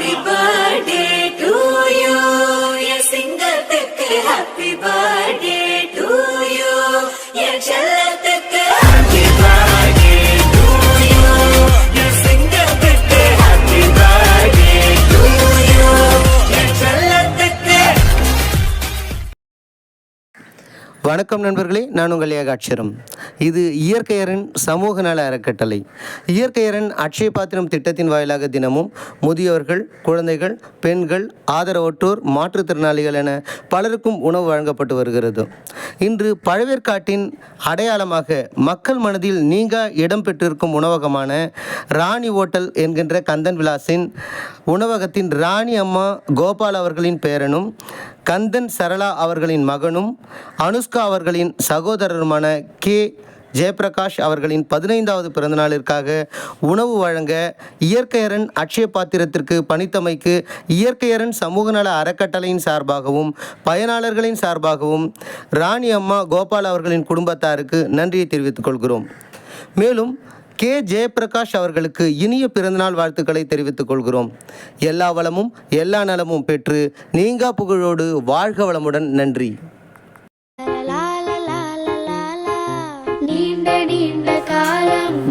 happy birthday to you. என் சிங்கத்துக்கு happy birthday to you. என் செல்லத்துக்கு happy birthday to you. என் சிங்கத்துக்கு happy birthday to you. என் செல்லத்துக்கு. வணக்கம் நண்பர்களே, நான் உங்கள் ஏகாட்சரம். இது இயற்கையரின் சமூக நல அறக்கட்டளை. இயற்கையரின் அட்சய பாத்திரம் திட்டத்தின் வாயிலாக தினமும் முதியோர்கள், குழந்தைகள், பெண்கள், ஆதரவற்றோர், மாற்றுத்திறனாளிகள் என பலருக்கும் உணவு வழங்கப்பட்டு வருகிறது. இன்று பழவேற்காட்டின் அடையாளமாக மக்கள் மனதில் நீங்கா இடம் பெற்றிருக்கும் உணவகமான ராணி ஹோட்டல் என்கின்ற கந்தன் விலாஸின் உணவகத்தின் ராணி அம்மா கோபால் அவர்களின் பேரனும், கந்தன் சரளா அவர்களின் மகனும், அனுஷ்கா அவர்களின் சகோதரருமான கே ஜெயபிரகாஷ் அவர்களின் 15வது பிறந்தநாளிற்காக உணவு வழங்க இயற்கையரன் அட்சய பாத்திரத்திற்கு பணித்தமைக்கு இயற்கையரன் சமூக நல அறக்கட்டளையின் சார்பாகவும் பயனாளர்களின் சார்பாகவும் ராணி அம்மா கோபால் அவர்களின் குடும்பத்தாருக்கு நன்றியை தெரிவித்துக் கொள்கிறோம். மேலும் கே ஜெயபிரகாஷ் அவர்களுக்கு இனிய பிறந்தநாள் வாழ்த்துக்களை தெரிவித்துக் கொள்கிறோம். எல்லா வளமும் எல்லா நலமும் பெற்று நீங்கா புகழோடு வாழ்க வளமுடன். நன்றி.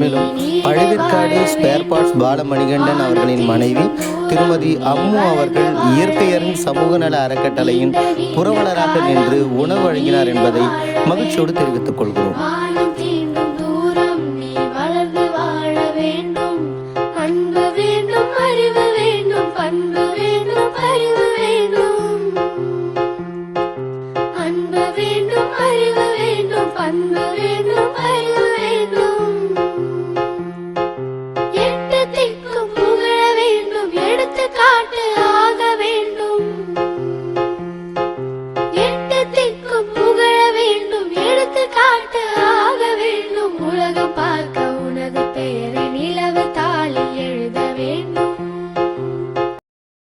மேலும் பழவேற்காடு ஸ்பேர் பார்ட்ஸ் பாலமணிகண்டன் அவர்களின் மனைவி திருமதி அம்மு அவர்கள் இயற்கையரின் சமூக நல அறக்கட்டளையின் புரவலராக நின்று உணவு வழங்கினார் என்பதை மகிழ்ச்சியோடு தெரிவித்துக் கொள்கிறோம்.